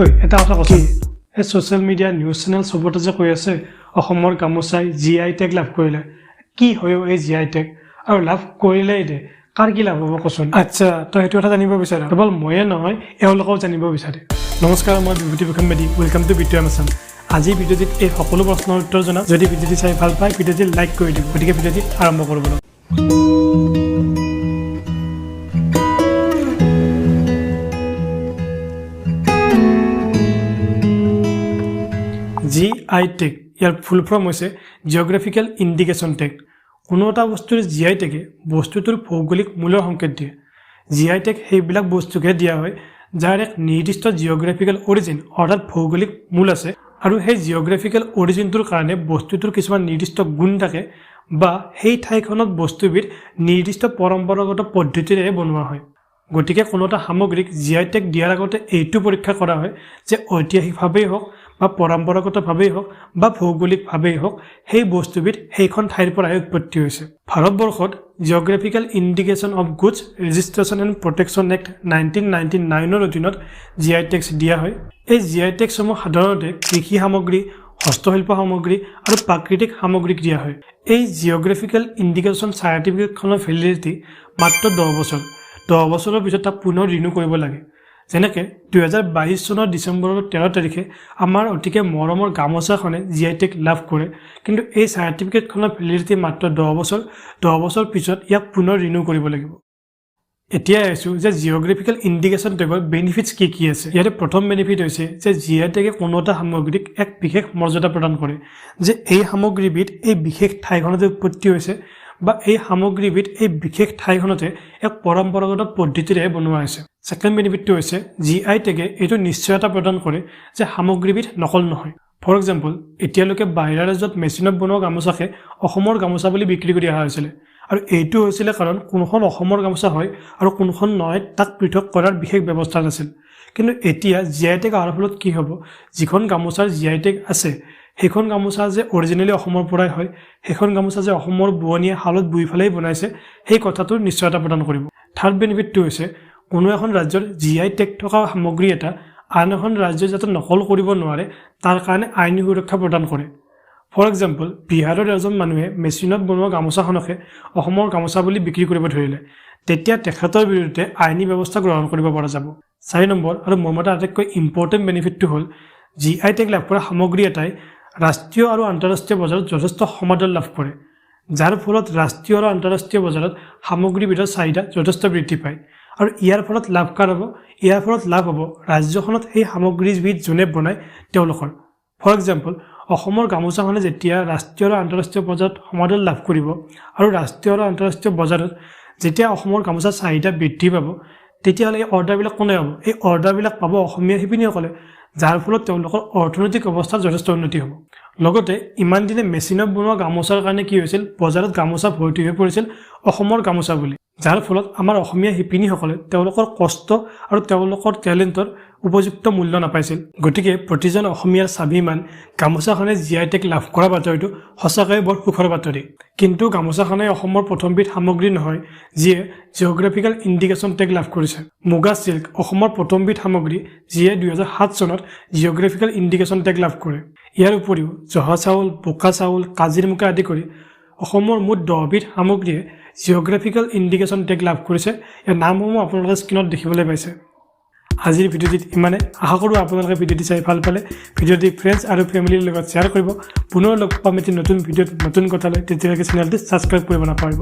ঐ এটা কথা কৈছোঁ এই ছ'চিয়েল মিডিয়া নিউজ চেনেল চবতে যে কৈ আছে অসমৰ গামোচাই GI টেগ লাভ কৰিলে কি হয় এই GI টেগ আৰু লাভ কৰিলেই দে কাৰ কি লাভ হ'ব কচোন আচ্ছা তই সেইটো কথা জানিব বিচাৰ কেৱল ময়ে নহয় এওঁলোকেও জানিব বিচাৰে নমস্কাৰ মই বিভূতি ভূষণ মেধি ৱেলকাম টু বিটু এমেছন আজি ভিডিঅ'টিত এই সকলো প্ৰশ্নৰ উত্তৰ জনাম যদি ভিডিঅ'টি চাই ভাল পায় ভিডিঅ'টি লাইক কৰি দিব গতিকে ভিডিঅ'টি আৰম্ভ কৰোঁ বলক GI টেগ ইয়াৰ ফুল ফৰ্ম হৈছে জিঅ'গ্ৰাফিকেল ইণ্ডিকেশ্যন টেগ কোনো এটা বস্তুৰ GI টেগে বস্তুটোৰ ভৌগোলিক মূলৰ সংকেত দিয়ে GI টেগ সেইবিলাক বস্তুকে দিয়া হয় যাৰ এক নিৰ্দিষ্ট জিঅ'গ্ৰাফিকেল অৰিজিন অৰ্থাৎ ভৌগোলিক মূল আছে আৰু সেই জিঅ'গ্ৰাফিকেল অৰিজিনটোৰ কাৰণে বস্তুটোৰ কিছুমান নিৰ্দিষ্ট গুণ থাকে বা সেই ঠাইখনত বস্তুবিধ নিৰ্দিষ্ট পৰম্পৰাগত পদ্ধতিৰে বনোৱা হয় গতিকে কোনো এটা সামগ্ৰীক GI টেগ দিয়াৰ আগতে এইটো পৰীক্ষা কৰা হয় যে ঐতিহাসিকভাৱেই হওক বা পৰম্পৰাগতভাৱেই হওক বা ভৌগোলিকভাৱেই হওক সেই বস্তুবিধ সেইখন ঠাইৰ পৰাই উৎপত্তি হৈছে ভাৰতবৰ্ষত geographical indication of goods registration and protection act 1999 অধীনত GI টেগছ দিয়া হয় এই GI টেগসমূহ সাধাৰণতে কৃষি সামগ্ৰী হস্তশিল্প সামগ্ৰী আৰু প্ৰাকৃতিক সামগ্ৰীক দিয়া হয় এই জিঅ'গ্ৰাফিকেল ইণ্ডিকেশ্যন চাৰ্টিফিকেটখনৰ ভেলিডিটি মাত্ৰ 10 বছৰ 10 বছৰৰ পিছত তাক পুনৰ ৰিনিউ কৰিব লাগে যেনেকৈ 2022 চনৰ ডিচেম্বৰৰ 13 তাৰিখে আমাৰ অতিকে মৰমৰ গামোচাখনে GI টেগ লাভ কৰে কিন্তু এই চাৰ্টিফিকেটখনৰ ভেলিডিটি মাত্ৰ 10 বছৰ পিছত ইয়াক পুনৰ ৰিনিউ কৰিব লাগিব এতিয়া আহিছোঁ যে জিঅ'গ্ৰাফিকেল ইণ্ডিকেশ্যন টেগৰ বেনিফিটছ কি আছে ইয়াৰে প্ৰথম বেনিফিট হৈছে যে GI টেগে কোনো এটা সামগ্ৰীক এক বিশেষ মৰ্যাদা প্ৰদান কৰে যে এই সামগ্ৰীবিধ এই বিশেষ ঠাইখনতে উৎপত্তি হৈছে বা এই সামগ্ৰীবিধ এই বিশেষ ঠাইখনতে এক পৰম্পৰাগত পদ্ধতিৰে বনোৱা হৈছে ছেকেণ্ড বেনিফিটটো হৈছে GI টেগে এইটো নিশ্চয়তা প্ৰদান কৰে যে সামগ্ৰীবিধ নকল নহয় ফৰ এক্সাম্পল এতিয়ালৈকে বাহিৰা ৰাজ্যত মেচিনত বনোৱা গামোচাকে অসমৰ গামোচা বুলি বিক্ৰী কৰি অহা হৈছিলে আৰু এইটো হৈছিলে কাৰণ কোনখন অসমৰ গামোচা হয় আৰু কোনখন নহয় তাক পৃথক কৰাৰ বিশেষ ব্যৱস্থা নাছিল কিন্তু এতিয়া GI টেগ অহাৰ ফলত কি হ'ব যিখন গামোচাৰ GI টেগ আছে সেইখন গামোচা যে অৰিজিনেলি অসমৰ পৰাই হয় সেইখন গামোচা যে অসমৰ বোৱনীয়ে হালত বুই ফেলাই বনাইছে সেই কথাটোৰ নিশ্চয়তা প্ৰদান কৰিব থাৰ্ড বেনিফিটটো হৈছে কোনো এখন ৰাজ্যৰ GI টেগ থকা সামগ্ৰী এটা আন এখন ৰাজ্যই যাতে নকল কৰিব নোৱাৰে তাৰ কাৰণে আইনী সুৰক্ষা প্ৰদান কৰে ফৰ এক্সাম্পল বিহাৰৰ এজন মানুহে মেচিনত বনোৱা গামোচাখনকে অসমৰ গামোচা বুলি বিক্ৰী কৰিব ধৰিলে তেতিয়া তেখেতৰ বিৰুদ্ধে আইনী ব্যৱস্থা গ্ৰহণ কৰিব পৰা যাব 4 নম্বৰ আৰু মোৰ মতে আটাইতকৈ ইম্পৰ্টেণ্ট বেনিফিটটো হ'ল GI টেগ লাভ কৰা সামগ্ৰী এটাই ৰাষ্ট্ৰীয় আৰু আন্তঃৰাষ্ট্ৰীয় বজাৰত যথেষ্ট সমাদৰ লাভ কৰে যাৰ ফলত ৰাষ্ট্ৰীয় আৰু আন্তঃৰাষ্ট্ৰীয় বজাৰত সামগ্ৰীবিধৰ চাহিদা যথেষ্ট বৃদ্ধি পায় আৰু ইয়াৰ ফলত লাভ হ'ব ৰাজ্যখনত সেই সামগ্ৰীবিধ যোনে বনায় তেওঁলোকৰ ফৰ এক্সাম্পল অসমৰ গামোচাখনে যেতিয়া ৰাষ্ট্ৰীয় আৰু আন্তঃৰাষ্ট্ৰীয় বজাৰত সমাদৰ লাভ কৰিব আৰু ৰাষ্ট্ৰীয় আৰু আন্তঃৰাষ্ট্ৰীয় বজাৰত যেতিয়া অসমৰ গামোচাৰ চাহিদা বৃদ্ধি পাব তেতিয়াহ'লে এই অৰ্ডাৰবিলাক কোনে হ'ব এই অৰ্ডাৰবিলাক পাব অসমীয়া শিপিনীসকলে যাৰ ফলত তেওঁলোকৰ অৰ্থনৈতিক অৱস্থাত যথেষ্ট উন্নতি হ'ব লগতে ইমান দিনে মেচিনত বনোৱা গামোচাৰ কাৰণে কি হৈছিল বজাৰত গামোচা ভৰ্তি হৈ পৰিছিল অসমৰ গামোচা বুলি যাৰ ফলত আমাৰ অসমীয়া শিপিনীসকলে তেওঁলোকৰ কষ্ট আৰু তেওঁলোকৰ টেলেণ্টৰ উপযুক্ত মূল্য নাপাইছিল গতিকে প্ৰতিজন অসমীয়াৰ স্বাভিমান গামোচাখনে GI টেগ লাভ কৰা বাতৰিটো সঁচাকৈ বৰ সুখৰ বাতৰি কিন্তু গামোচাখনে অসমৰ প্ৰথমবিধ সামগ্ৰী নহয় যিয়ে জিঅ'গ্ৰাফিকেল ইণ্ডিকেশ্যন টেগ লাভ কৰিছে মুগা চিল্ক অসমৰ প্ৰথমবিধ সামগ্ৰী যিয়ে 2007 চনত জিঅ'গ্ৰাফিকেল ইণ্ডিকেশ্যন টেগ লাভ কৰে ইয়াৰ উপৰিও জহা চাউল বোকা চাউল কাজিৰ মুগা আদি কৰি অসমৰ মুঠ 10 বিধ সামগ্ৰীয়ে জিঅ'গ্ৰাফিকেল ইণ্ডিকেশ্যন টেগ লাভ কৰিছে ইয়াৰ নামসমূহ আপোনালোকে স্ক্ৰীনত দেখিবলৈ পাইছে আজিৰ ভিডিঅ'টিত ইমানে আশা কৰোঁ আপোনালোকে ভিডিঅ'টি চাই ভাল পালে ভিডিঅ'টি ফ্ৰেণ্ডছ আৰু ফেমিলিৰ লগত শ্বেয়াৰ কৰিব পুনৰ লগ পাম এটি নতুন ভিডিঅ'ত নতুন কথা লৈ তেতিয়ালৈকে চেনেলটো ছাবস্ক্ৰাইব কৰিব নাপাহৰিব